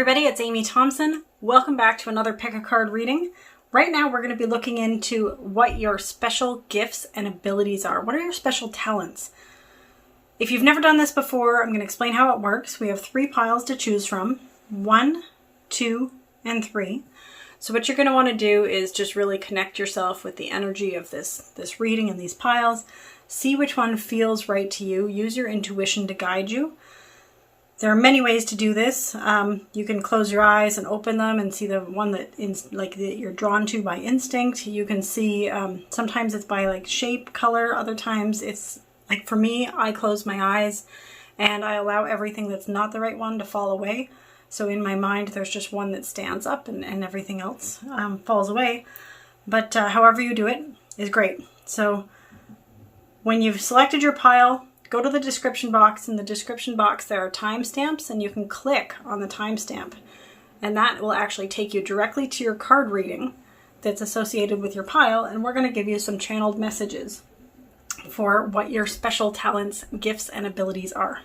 everybody, it's Amy Thompson. Welcome back to another Pick a Card reading. Right now we're going to be looking into what your special gifts and abilities are. What are your special talents? If you've never done this before, I'm going to explain how it works. We have 3 piles to choose from, 1, 2, and 3. So what you're going to want to do is just really connect yourself with the energy of this reading and these piles. See which one feels right to you. Use your intuition to guide you. There are many ways to do this. You can close your eyes and open them and see the one that you're drawn to by instinct. You can see sometimes it's by like shape, color. Other times it's like, for me, I close my eyes and I allow everything that's not the right one to fall away. So in my mind, there's just one that stands up and everything else falls away. But however you do it is great. So when you've selected your pile, go to the description box. In the description box, there are timestamps, and you can click on the timestamp. And that will actually take you directly to your card reading that's associated with your pile. And we're going to give you some channeled messages for what your special talents, gifts, and abilities are.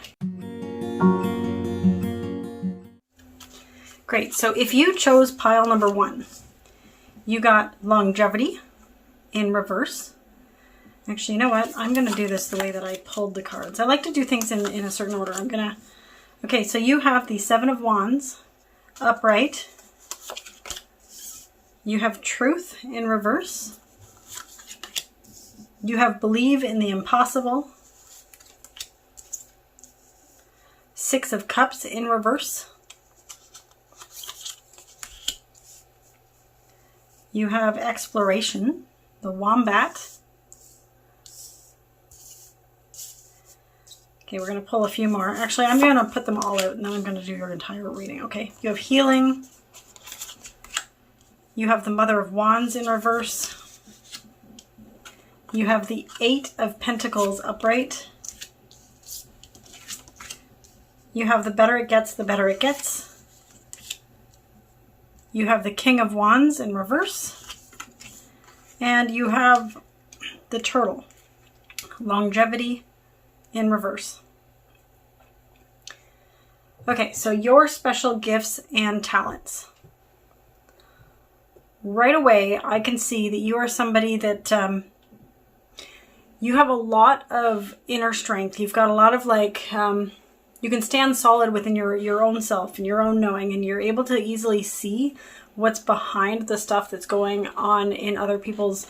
Great. So if you chose pile number 1, you got longevity in reverse. Actually, you know what? I'm going to do this the way that I pulled the cards. I like to do things in a certain order. Okay, so you have the 7 of Wands upright. You have truth in reverse. You have believe in the impossible. 6 of Cups in reverse. You have exploration, the wombat. Okay, we're going to pull a few more. Actually, I'm going to put them all out and then I'm going to do your entire reading. Okay, you have healing. You have the Mother of Wands in reverse. You have the 8 of Pentacles upright. You have the better it gets, the better it gets. You have the King of Wands in reverse. And you have the Turtle, longevity in reverse. Okay, so your special gifts and talents. Right away, I can see that you are somebody that you have a lot of inner strength. You've got a lot of you can stand solid within your own self and your own knowing, and you're able to easily see what's behind the stuff that's going on in other people's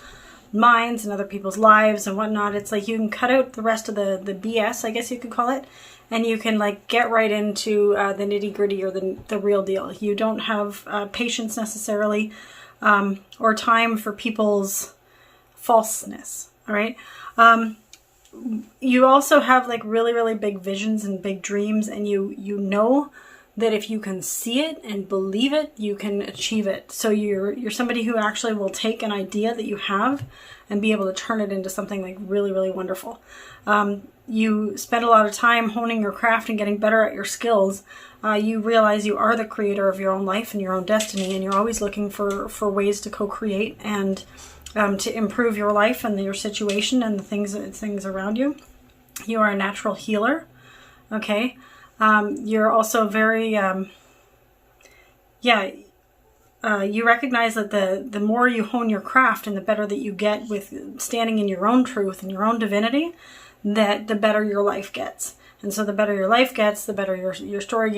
minds and other people's lives and whatnot. It's like you can cut out the rest of the BS, I guess you could call it, and you can get right into the nitty gritty or the real deal. You don't have patience necessarily or time for people's falseness. All right. You also have really, really big visions and big dreams, and you know that if you can see it and believe it, you can achieve it. So you're somebody who actually will take an idea that you have and be able to turn it into something really, really wonderful. You spend a lot of time honing your craft and getting better at your skills. You realize you are the creator of your own life and your own destiny, and you're always looking for ways to co-create and to improve your life and your situation and the things around you. You are a natural healer. Okay. You're also very, you recognize that the more you hone your craft and the better that you get with standing in your own truth and your own divinity, that the better your life gets. And so the better your life gets, the better your story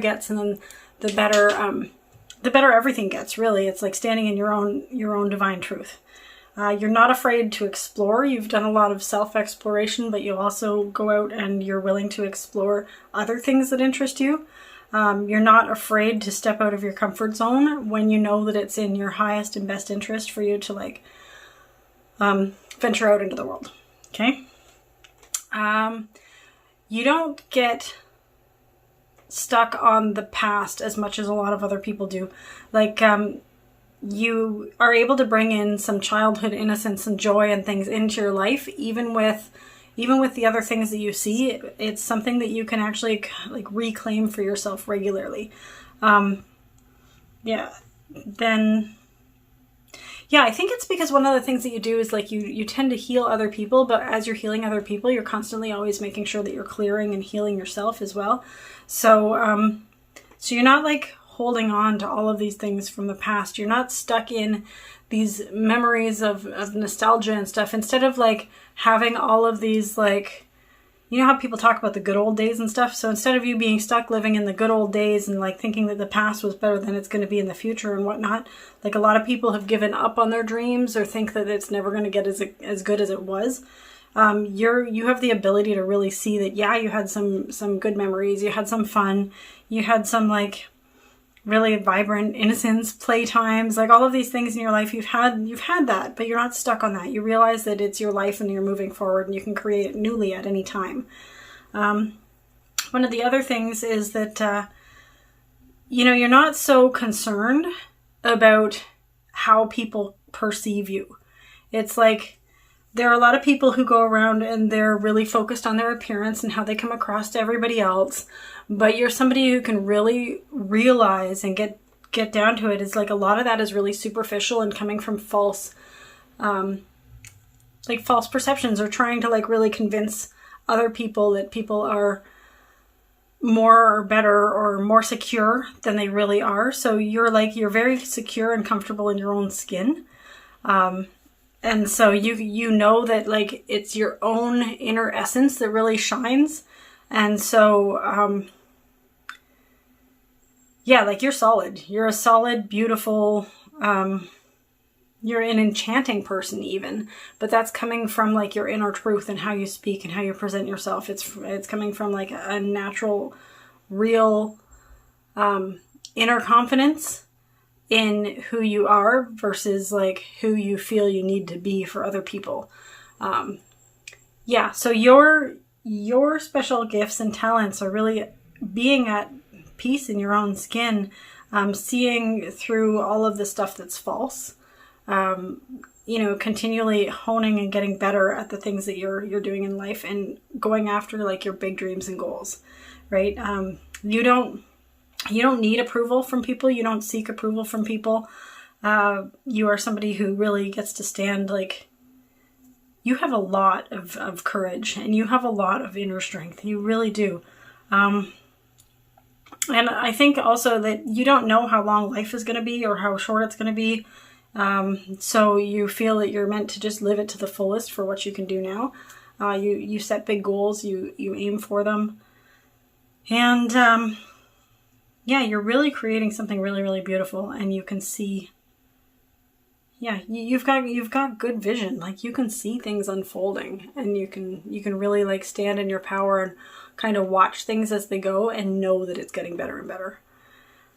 gets, and then the better everything gets, really. It's like standing in your own divine truth. You're not afraid to explore. You've done a lot of self-exploration, but you also go out and you're willing to explore other things that interest you. You're not afraid to step out of your comfort zone when you know that it's in your highest and best interest for you to venture out into the world. Okay? You don't get stuck on the past as much as a lot of other people do. You are able to bring in some childhood innocence and joy and things into your life, even with the other things that you see. It's something that you can actually reclaim for yourself regularly. I think it's because one of the things that you do is you tend to heal other people, but as you're healing other people, you're constantly always making sure that you're clearing and healing yourself as well. So So you're not like holding on to all of these things from the past. You're not stuck in these memories of nostalgia and stuff. Instead of like having all of these, like, you know how people talk about the good old days and stuff? So instead of you being stuck living in the good old days and like thinking that the past was better than it's going to be in the future and whatnot, like a lot of people have given up on their dreams or think that it's never going to get as good as it was. You have the ability to really see that, yeah, you had some good memories, you had some fun, you had some like really vibrant innocence, playtimes, like all of these things in your life. You've had that, but you're not stuck on that. You realize that it's your life and you're moving forward and you can create it newly at any time. One of the other things is that, you're not so concerned about how people perceive you. It's like, there are a lot of people who go around and they're really focused on their appearance and how they come across to everybody else. But you're somebody who can really realize and get down to it. Is like a lot of that is really superficial and coming from false perceptions, or trying to like really convince other people that people are more or better or more secure than they really are. So you're very secure and comfortable in your own skin. And so you know that like it's your own inner essence that really shines. And so, like you're solid. You're a solid, beautiful, you're an enchanting person even, but that's coming from like your inner truth and how you speak and how you present yourself. It's coming from like a natural, real, inner confidence in who you are versus like who you feel you need to be for other people. So your special gifts and talents are really being at peace in your own skin, seeing through all of the stuff that's false, continually honing and getting better at the things that you're doing in life and going after like your big dreams and goals, right? You don't need approval from people. You don't seek approval from people. You are somebody who really gets to stand, like, you have a lot of courage and you have a lot of inner strength. You really do. And I think also that you don't know how long life is going to be or how short it's going to be. So you feel that you're meant to just live it to the fullest for what you can do now. You set big goals, you aim for them. And, you're really creating something really, really beautiful, and you can see, you've got good vision. Like you can see things unfolding, and you can really like stand in your power and kind of watch things as they go and know that it's getting better and better.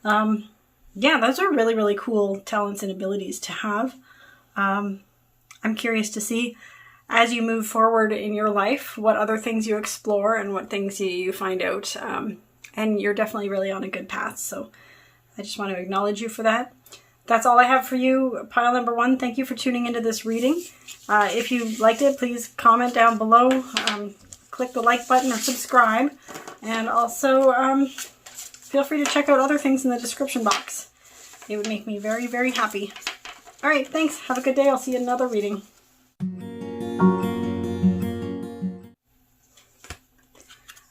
Those are really, really cool talents and abilities to have. I'm curious to see as you move forward in your life, what other things you explore and what things you find out. And you're definitely really on a good path. So I just want to acknowledge you for that. That's all I have for you, pile number 1. Thank you for tuning into this reading. If you liked it, please comment down below. Click the like button or subscribe. And also feel free to check out other things in the description box. It would make me very, very happy. All right, thanks. Have a good day. I'll see you in another reading.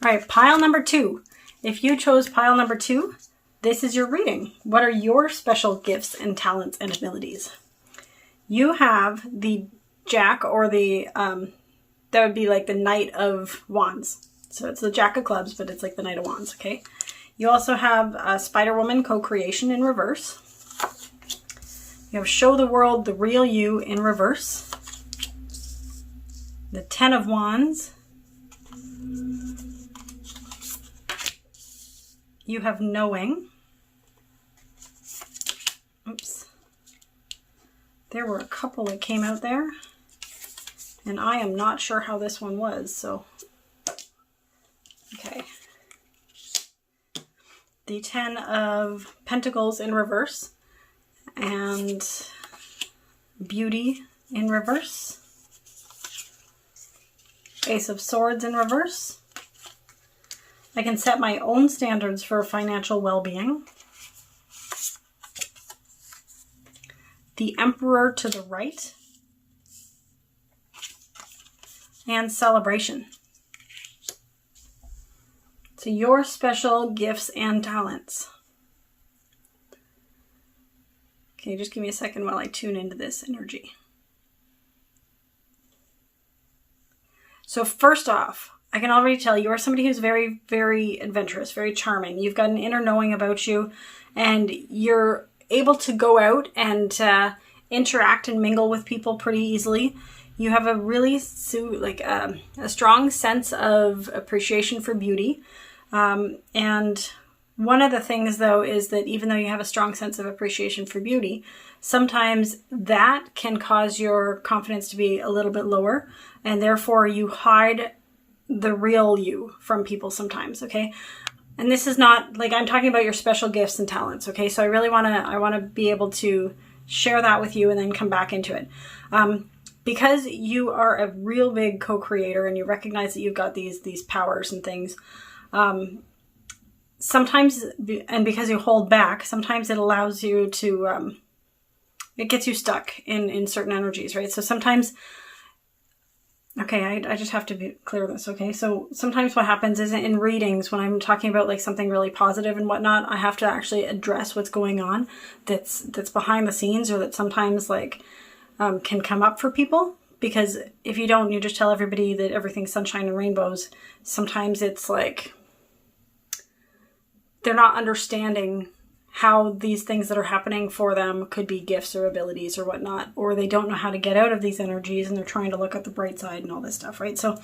All right, pile number 2. If you chose pile number 2, this is your reading. What are your special gifts and talents and abilities? You have the Jack, or the, that would be like the Knight of Wands. So it's the Jack of Clubs, but it's like the Knight of Wands, okay? You also have Spider-Woman Co-Creation in reverse. You have Show the World the Real You in reverse. The Ten of Wands. You have Knowing. Oops. There were a couple that came out there, and I am not sure how this one was, so. Okay. The Ten of Pentacles in reverse, and Beauty in reverse. Ace of Swords in reverse. I can set my own standards for financial well-being. The Emperor to the right. And Celebration. So your special gifts and talents. Okay, just give me a second while I tune into this energy. So first off, I can already tell you are somebody who's very, very adventurous, very charming. You've got an inner knowing about you, and you're able to go out and interact and mingle with people pretty easily. You have a really a strong sense of appreciation for beauty. And one of the things, though, is that even though you have a strong sense of appreciation for beauty, sometimes that can cause your confidence to be a little bit lower, and therefore you hide the real you from people sometimes, okay? And this is not, like, I'm talking about your special gifts and talents, okay? So I really want to be able to share that with you and then come back into it. Because you are a real big co-creator and you recognize that you've got these powers and things, sometimes, and because you hold back, sometimes it allows you to, it gets you stuck in certain energies, right? So sometimes, okay, I just have to be clear on this, okay? So sometimes what happens is in readings, when I'm talking about like something really positive and whatnot, I have to actually address what's going on that's behind the scenes, or that sometimes like can come up for people. Because if you don't, you just tell everybody that everything's sunshine and rainbows. Sometimes it's like they're not understanding how these things that are happening for them could be gifts or abilities or whatnot, or they don't know how to get out of these energies and they're trying to look at the bright side and all this stuff, right? So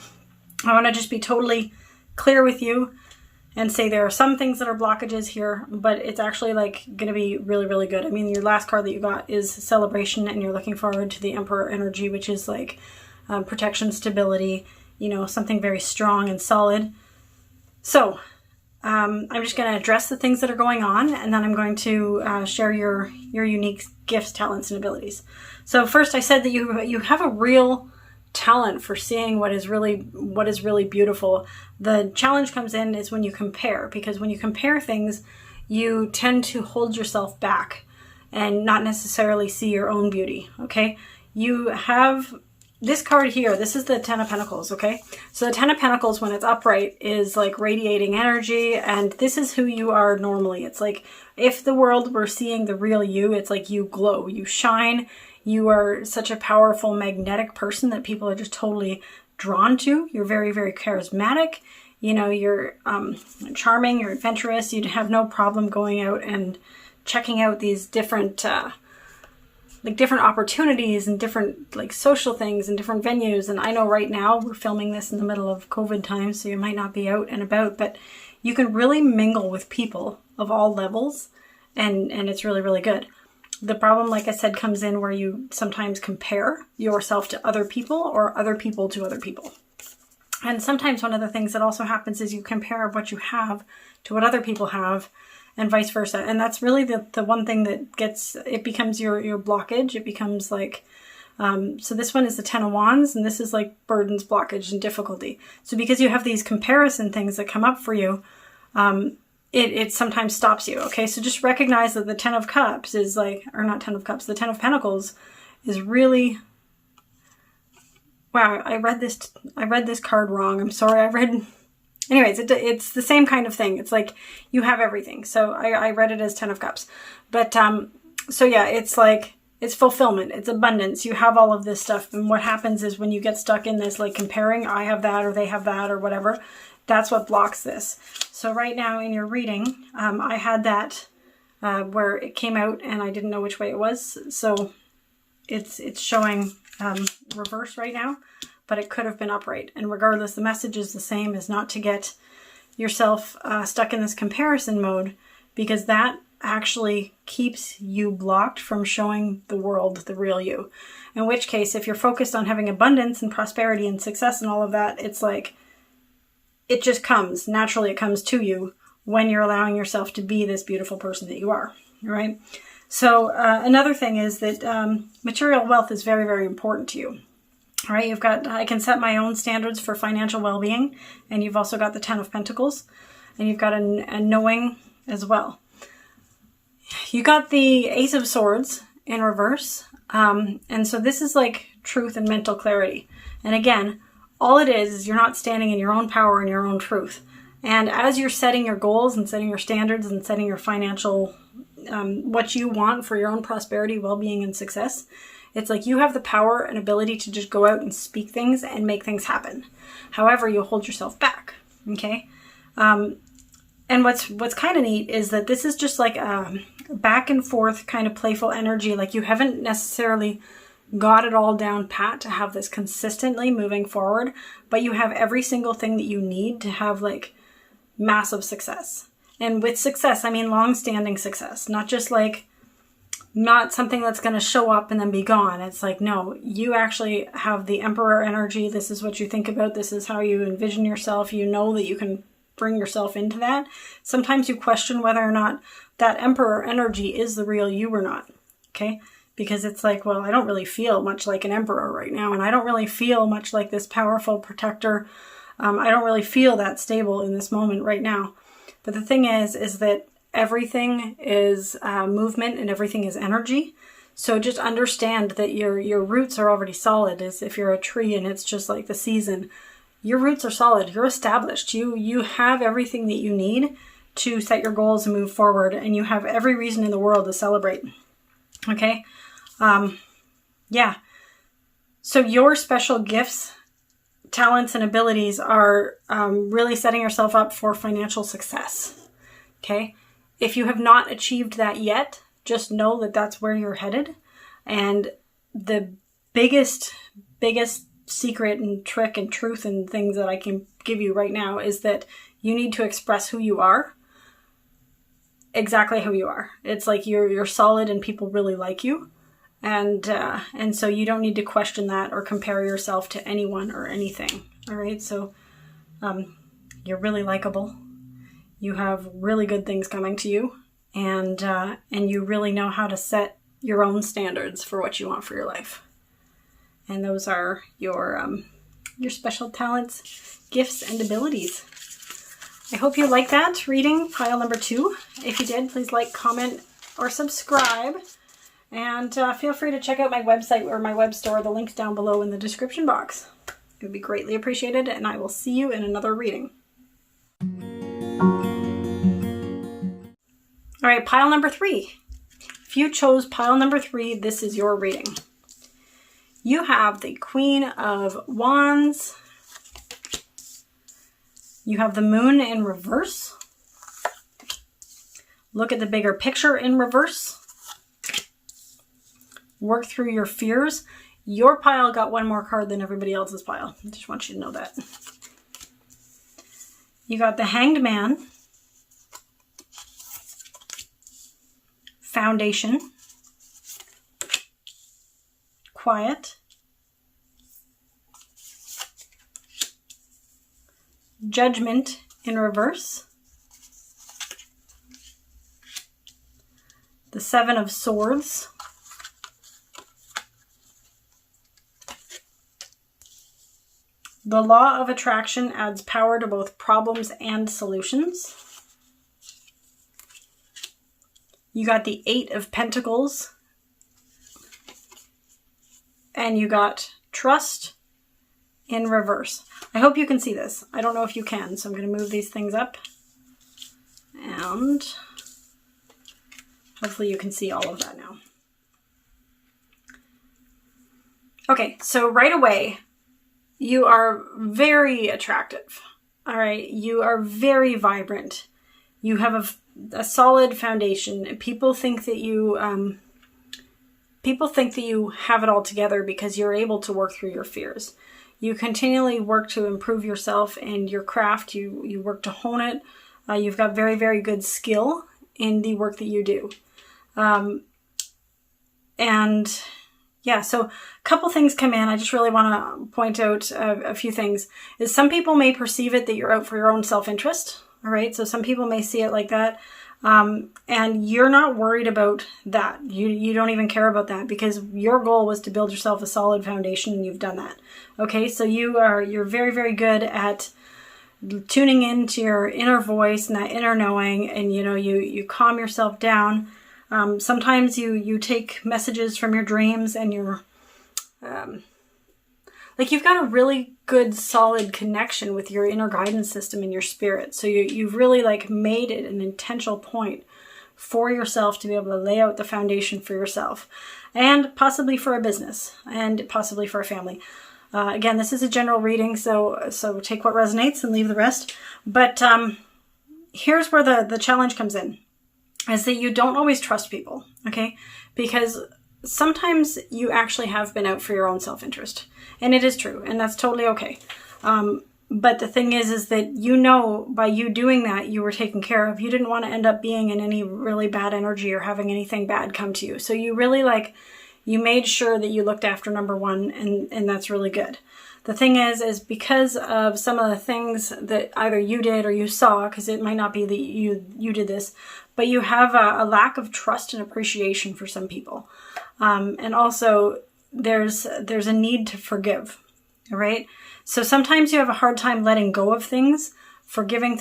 I want to just be totally clear with you and say there are some things that are blockages here, but it's actually like going to be really, really good. I mean, your last card that you got is Celebration, and you're looking forward to the Emperor energy, which is like protection, stability, you know, something very strong and solid. So I'm just going to address the things that are going on, and then I'm going to share your unique gifts, talents, and abilities. So first, I said that you have a real talent for seeing what is really beautiful. The challenge comes in is when you compare, because when you compare things, you tend to hold yourself back and not necessarily see your own beauty. Okay, you have this card here. This is the Ten of Pentacles, okay? So the Ten of Pentacles, when it's upright, is like radiating energy, and this is who you are normally. It's like if the world were seeing the real you, it's like you glow, you shine, you are such a powerful, magnetic person that people are just totally drawn to. You're very, very charismatic. You know, you're charming, you're adventurous. You'd have no problem going out and checking out these different different opportunities and different like social things and different venues. And I know right now we're filming this in the middle of COVID times, so you might not be out and about, but you can really mingle with people of all levels, and it's really, really good. The problem, like I said, comes in where you sometimes compare yourself to other people or other people to other people. And sometimes one of the things that also happens is you compare what you have to what other people have, and vice versa. And that's really the one thing that becomes your blockage. It becomes like, so this one is the Ten of Wands, and this is like burdens, blockage, and difficulty. So because you have these comparison things that come up for you, it sometimes stops you. Okay, so just recognize that the Ten of Cups is like, or not Ten of Cups, the Ten of Pentacles is really, wow, I read this card wrong. I'm sorry. Anyways, it's the same kind of thing. It's like you have everything. So I read it as Ten of Cups. But so yeah, it's like, it's fulfillment. It's abundance. You have all of this stuff. And what happens is when you get stuck in this, like comparing, I have that or they have that or whatever, that's what blocks this. So right now in your reading, I had that where it came out and I didn't know which way it was. So it's showing reverse right now, but it could have been upright. And regardless, the message is the same, is not to get yourself stuck in this comparison mode, because that actually keeps you blocked from showing the world the real you. In which case, if you're focused on having abundance and prosperity and success and all of that, it's like, it just comes, naturally it comes to you when you're allowing yourself to be this beautiful person that you are, right? So another thing is that material wealth is very, very important to you. All right, I can set my own standards for financial well-being, and you've also got the Ten of Pentacles, and you've got a knowing as well. You got the Ace of Swords in reverse, and so this is like truth and mental clarity. And again, all it is you're not standing in your own power and your own truth. And as you're setting your goals and setting your standards and setting your financial what you want for your own prosperity, well-being, and success, it's like you have the power and ability to just go out and speak things and make things happen. However, you hold yourself back. Okay. And what's kind of neat is that this is just like a back and forth kind of playful energy. Like you haven't necessarily got it all down pat to have this consistently moving forward, but you have every single thing that you need to have like massive success. And with success, I mean long-standing success, not just like, not something that's going to show up and then be gone. It's like, no, you actually have the emperor energy. This is what you think about. This is how you envision yourself. You know that you can bring yourself into that. Sometimes you question whether or not that emperor energy is the real you or not. Okay. Because it's like, well, I don't really feel much like an emperor right now. And I don't really feel much like this powerful protector. I don't really feel that stable in this moment right now. But the thing is that everything is movement and everything is energy. So just understand that your roots are already solid. As if you're a tree and it's just like the season, your roots are solid. You're established. You have everything that you need to set your goals and move forward. And you have every reason in the world to celebrate. Okay. Yeah. So your special gifts, talents, and abilities are really setting yourself up for financial success. Okay. If you have not achieved that yet, just know that that's where you're headed. And the biggest secret and trick and truth and things that I can give you right now is that you need to express who you are. Exactly who you are. It's like you're solid and people really like you. And so you don't need to question that or compare yourself to anyone or anything. All right. So you're really likable. You have really good things coming to you, and you really know how to set your own standards for what you want for your life. And those are your special talents, gifts, and abilities. I hope you like that reading, pile number 2. If you did, please like, comment, or subscribe. And feel free to check out my website or my web store. The link's down below in the description box. It would be greatly appreciated, and I will see you in another reading. All right, pile number 3. If you chose pile number 3, this is your reading. You have the Queen of Wands. You have the Moon in reverse. Look at the bigger picture in reverse. Work through your fears. Your pile got one more card than everybody else's pile. I just want you to know that. You got the Hanged Man. Foundation. Quiet. Judgment in reverse. The Seven of Swords. The Law of Attraction adds power to both problems and solutions. You got the Eight of Pentacles. And you got Trust in reverse. I hope you can see this. I don't know if you can, so I'm going to move these things up. And hopefully you can see all of that now. Okay, so right away, you are very attractive. All right, you are very vibrant. You have a solid foundation. People think that you have it all together because you're able to work through your fears. You continually work to improve yourself and your craft. You work to hone it. You've got very, very good skill in the work that you do. And yeah, so a couple things come in. I just really want to point out a few things. Is some people may perceive it that you're out for your own self-interest. All right, so some people may see it like that. And you're not worried about that. You don't even care about that because your goal was to build yourself a solid foundation and you've done that. Okay, so you're very, very good at tuning into your inner voice and that inner knowing, and you calm yourself down. Sometimes you take messages from your dreams and you've got a really good solid connection with your inner guidance system and your spirit. So you've really made it an intentional point for yourself to be able to lay out the foundation for yourself and possibly for a business and possibly for a family. Again, this is a general reading, so take what resonates and leave the rest. But here's where the challenge comes in, is that you don't always trust people, okay? Because sometimes you actually have been out for your own self-interest. And it is true, and that's totally okay. But the thing is that by you doing that, you were taken care of. You didn't want to end up being in any really bad energy or having anything bad come to you. So you really you made sure that you looked after number one, and that's really good. The thing is because of some of the things that either you did or you saw, because it might not be that you did this, but you have a lack of trust and appreciation for some people. And also there's a need to forgive, all right? So sometimes you have a hard time letting go of things, forgiving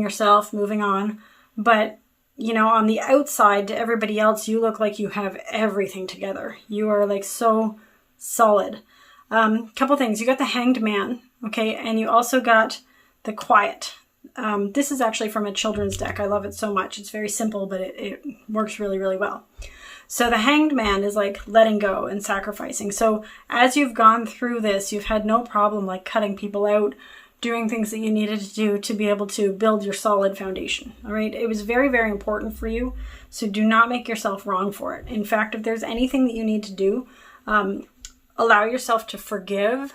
yourself, moving on. But on the outside to everybody else, you look like you have everything together. You are so solid. Couple things. You got the Hanged Man, okay? And you also got the Quiet. This is actually from a children's deck. I love it so much. It's very simple, but it works really, really well. So the Hanged Man is letting go and sacrificing. So as you've gone through this, you've had no problem cutting people out, doing things that you needed to do to be able to build your solid foundation. All right. It was very, very important for you. So do not make yourself wrong for it. In fact, if there's anything that you need to do, allow yourself to forgive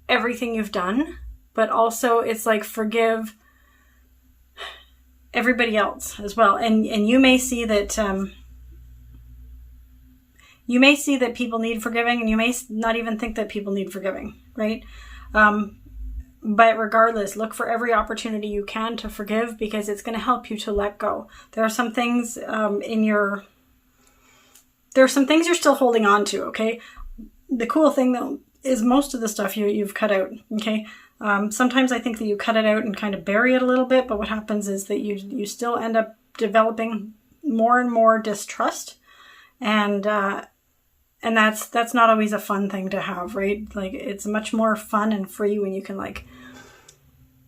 everything you've done, but also it's forgive everybody else as well. And you may see that, people need forgiving, and you may not even think that people need forgiving, right? But regardless, look for every opportunity you can to forgive, because it's going to help you to let go. There are some things you're still holding on to, okay? The cool thing though is most of the stuff you've cut out, okay? Sometimes I think that you cut it out and kind of bury it a little bit, but what happens is that you still end up developing more and more distrust, and that's not always a fun thing to have, right? It's much more fun and free when you can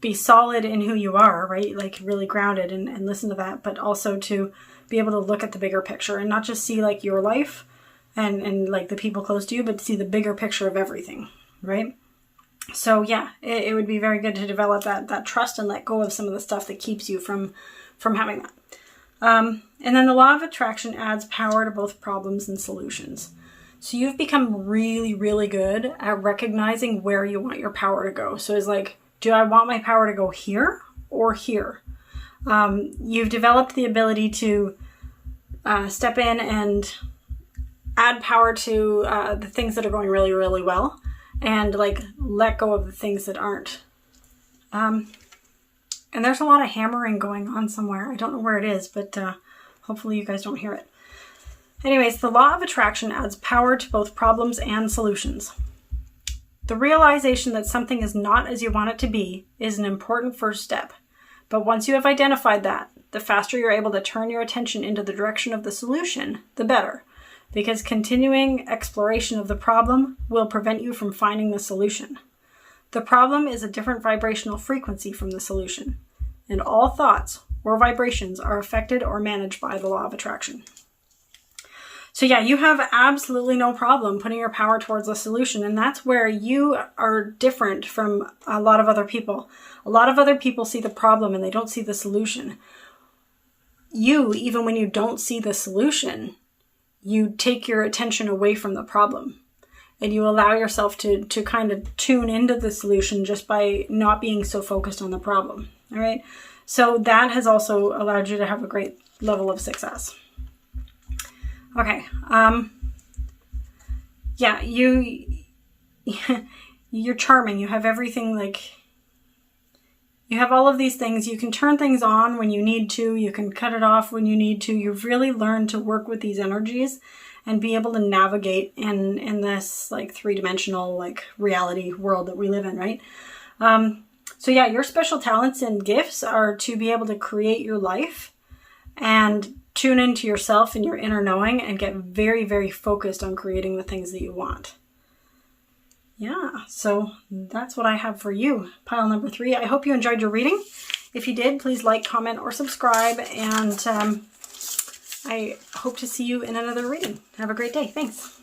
be solid in who you are, right? Really grounded and listen to that, but also to be able to look at the bigger picture and not just see your life and the people close to you, but see the bigger picture of everything, right? So yeah, it would be very good to develop that trust and let go of some of the stuff that keeps you from having that. And then the law of attraction adds power to both problems and solutions. So you've become really, really good at recognizing where you want your power to go. So it's do I want my power to go here or here? You've developed the ability to step in and add power to the things that are going really, really well, and let go of the things that aren't. And there's a lot of hammering going on somewhere. I don't know where it is, but hopefully you guys don't hear it. Anyways, the law of attraction adds power to both problems and solutions. The realization that something is not as you want it to be is an important first step. But once you have identified that, the faster you're able to turn your attention into the direction of the solution, the better. Because continuing exploration of the problem will prevent you from finding the solution. The problem is a different vibrational frequency from the solution, and all thoughts or vibrations are affected or managed by the law of attraction. So yeah, you have absolutely no problem putting your power towards a solution, and that's where you are different from a lot of other people. A lot of other people see the problem and they don't see the solution. You, even when you don't see the solution, you take your attention away from the problem, and you allow yourself to kind of tune into the solution just by not being so focused on the problem. All right. So that has also allowed you to have a great level of success. Okay. Yeah, you're charming. You have everything, you have all of these things. You can turn things on when you need to. You can cut it off when you need to. You've really learned to work with these energies and be able to navigate in this three-dimensional reality world that we live in, right? So yeah, your special talents and gifts are to be able to create your life and tune into yourself and your inner knowing and get very, very focused on creating the things that you want. Yeah, so that's what I have for you. Pile number 3. I hope you enjoyed your reading. If you did, please like, comment, or subscribe, and I hope to see you in another reading. Have a great day. Thanks.